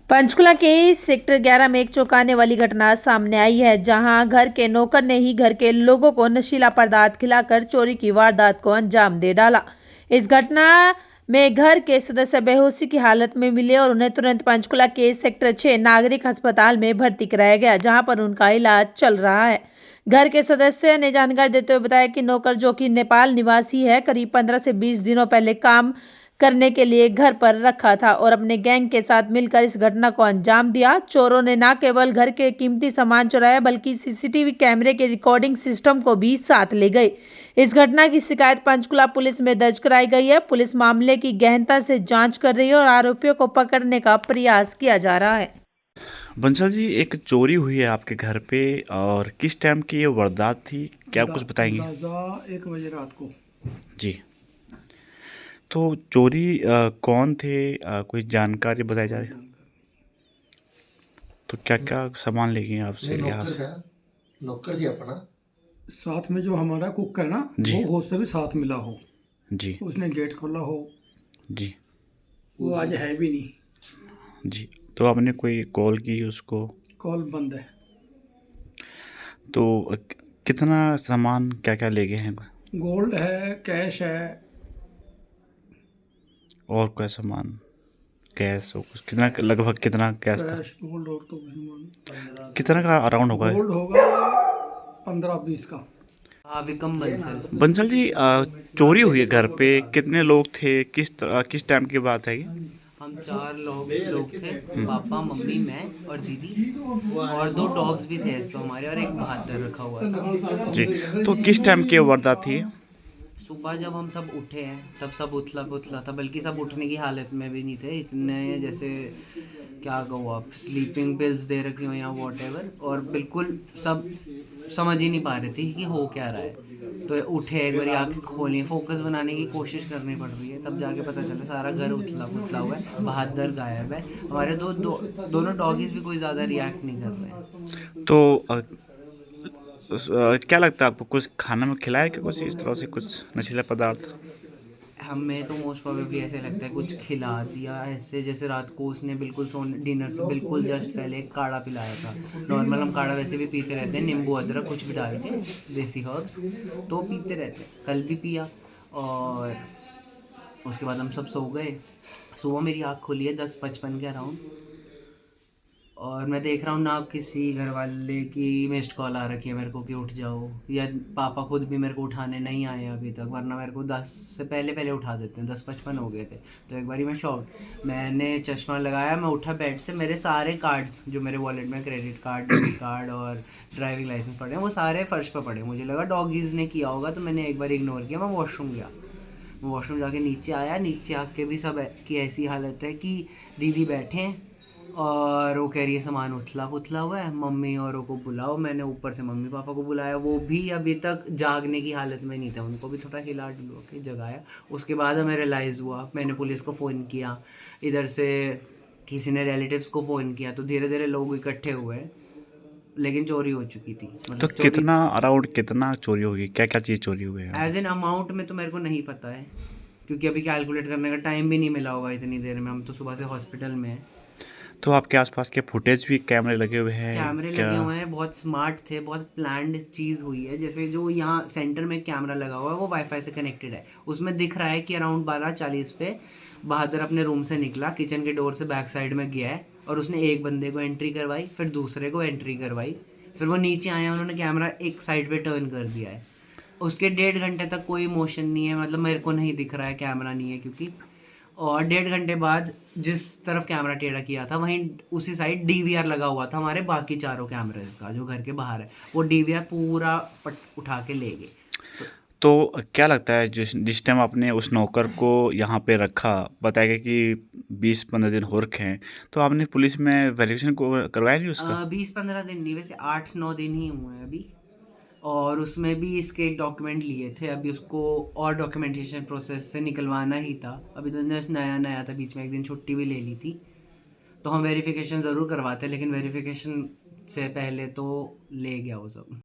पंचकुला के सेक्टर 11 में एक चौंकाने वाली घटना सामने आई है, जहां घर के नौकर ने ही घर के लोगों को नशीला पदार्थ खिलाकर चोरी की वारदात को अंजाम दे डाला। इस घटना में घर के सदस्य बेहोशी की हालत में मिले और उन्हें तुरंत पंचकुला के सेक्टर 6 नागरिक अस्पताल में भर्ती कराया गया, जहां पर उनका इलाज चल रहा है। घर के सदस्य ने जानकारी देते हुए बताया कि नौकर, जो कि नेपाल निवासी है, करीब 15 से 20 दिनों पहले काम करने के लिए घर पर रखा था और अपने गैंग के साथ मिलकर इस घटना को अंजाम दिया। चोरों ने न केवल घर के कीमती सामान चुराया, बल्कि सीसीटीवी कैमरे के रिकॉर्डिंग सिस्टम को भी साथ ले गए। इस घटना की शिकायत पंचकुला पुलिस में दर्ज कराई गई है। पुलिस मामले की गहनता से जांच कर रही है और आरोपियों को पकड़ने का प्रयास किया जा रहा है। बंसल जी, एक चोरी हुई है आपके घर पे और किस टाइम की ये वारदात थी, क्या आप कुछ बताएंगे? 1 बजे रात को। जी, तो चोरी कौन थे, कोई जानकारी बताई जा रही है? तो क्या क्या सामान ले गए आपसे यहाँ से? नौकर जी अपना साथ में जो हमारा कुक है ना, जी। वो हो से भी साथ मिला हो, जी उसने गेट खोला हो, जी वो आज है भी नहीं। जी। तो आपने कोई कॉल की उसको? कॉल बंद है। तो कितना सामान क्या क्या ले गए हैं गोल्ड है, कैश है। और क्या सामान, कैश और कुछ कितना, लगभग कितना कैश था? कैश, गोल्ड और तो कुछ नहीं। कितना का अराउंड होगा? गोल्ड होगा 15-20 का। हाँ, विकम बंसल। बंसल जी, चोरी हुई है घर पे, कितने लोग थे, किस टाइम की बात है ये? हम 4 लोग थे, पापा, मम्मी, मैं और दीदी, और 2 डॉग्स भी थे तो हमारे, और एक बहादुर रखा हुआ था। जी, तो किस टाइम की वारदात थी? सुबह जब हम सब उठे हैं तब सब उथला पुथला था, बल्कि सब उठने की हालत में भी नहीं थे। इतने जैसे क्या कहो आप, स्लीपिंग पिल्स दे रखी हो या वॉटेवर, और बिल्कुल सब समझ ही नहीं पा रहे थे कि हो क्या रहा है। तो उठे, एक बार आँखें खोली, फोकस बनाने की कोशिश करनी पड़ रही है, तब जाके पता चला सारा घर उथला पुथला हुआ है, बहादुर गायब है। हमारे दोनों डॉगीज भी कोई ज़्यादा रिएक्ट नहीं कर रहे हैं। तो क्या लगता है आपको, कुछ खाना में खिलाया क्या, कुछ इस तरह से कुछ नशीला पदार्थ? हमें तो मोस्ट प्रोबेबली ऐसे लगता है कुछ खिला दिया ऐसे, जैसे रात को उसने बिल्कुल डिनर से बिल्कुल जस्ट पहले एक काढ़ा पिलाया था। नॉर्मल हम काढ़ा वैसे भी पीते रहते हैं, नींबू अदरक कुछ भी डाल के, देसी हर्ब्स, तो पीते रहते हैं। कल भी पिया और उसके बाद हम सब सो गए। सुबह मेरी आँख खुली है 10:55 के अराउंड, और मैं देख रहा हूँ ना किसी घर वाले की मिस्ड कॉल आ रखी है मेरे को कि उठ जाओ, या पापा खुद भी मेरे को उठाने नहीं आए अभी तक, वरना मेरे को 10 से पहले उठा देते हैं। 10:55 हो गए थे। तो एक बारी मैं शॉक, मैंने चश्मा लगाया, मैं उठा बेड से, मेरे सारे कार्ड्स जो मेरे वॉलेट में, क्रेडिट कार्ड, डेबिट कार्ड और ड्राइविंग लाइसेंस पड़े हैं, वो सारे फर्श पर पड़े। मुझे लगा डॉगीज़ ने किया होगा, तो मैंने एक बार इग्नोर किया। मैं वॉशरूम गया, वॉशरूम जाके नीचे आया, नीचे आके भी सब की ऐसी हालत है कि दीदी बैठे हैं और वो कह रही है सामान उथला पुथला हुआ है, मम्मी औरों को बुलाओ। मैंने ऊपर से मम्मी पापा को बुलाया, वो भी अभी तक जागने की हालत में नहीं थे, उनको भी थोड़ा हिला डुला के जगाया। उसके बाद हमें रियलाइज़ हुआ, मैंने पुलिस को फ़ोन किया, इधर से किसी ने रिलेटिव्स को फ़ोन किया, तो धीरे धीरे लोग इकट्ठे हुए, लेकिन चोरी हो चुकी थी। तो कितना अराउंड, कितना चोरी होगी, क्या क्या चीज़ चोरी हुई है? एज एन अमाउंट में तो मेरे को नहीं पता है, क्योंकि अभी कैलकुलेट करने का टाइम भी नहीं मिला होगा इतनी देर में, हम तो सुबह से हॉस्पिटल में हैं। तो आपके आसपास के फुटेज भी कैमरे लगे हुए हैं कैमरे क्या? लगे हुए हैं, बहुत स्मार्ट थे, बहुत प्लान्ड चीज़ हुई है। जैसे जो यहाँ सेंटर में कैमरा लगा हुआ है वो वाईफाई से कनेक्टेड है, उसमें दिख रहा है कि अराउंड 12:40 पे बहादुर अपने रूम से निकला, किचन के डोर से बैक साइड में गया है, और उसने एक बंदे को एंट्री करवाई, फिर दूसरे को एंट्री करवाई, फिर वो नीचे आए, उन्होंने कैमरा एक साइड पे टर्न कर दिया है। उसके 1.5 घंटे तक कोई मोशन नहीं है, मतलब मेरे को नहीं दिख रहा है कैमरा नहीं है क्योंकि, और 1.5 घंटे बाद जिस तरफ कैमरा टेढ़ा किया था वहीं उसी साइड डीवीआर लगा हुआ था हमारे बाकी चारों कैमरेज का जो घर के बाहर है, वो डीवीआर पूरा उठा के ले गए। तो क्या लगता है, जिस टाइम आपने उस नौकर को यहाँ पे रखा, बताया कि 20-15 दिन हो रखे हैं, तो आपने पुलिस में वेरिफिकेशन को करवाया नहीं उसका? 20-15 दिन नहीं, वैसे 8-9 दिन ही हुए हैं अभी, और उसमें भी इसके डॉक्यूमेंट लिए थे। अभी उसको और डॉक्यूमेंटेशन प्रोसेस से निकलवाना ही था, अभी तो जस्ट नया था, बीच में एक दिन छुट्टी भी ले ली थी। तो हम वेरिफिकेशन ज़रूर करवाते, लेकिन वेरिफिकेशन से पहले तो ले गया वो सब।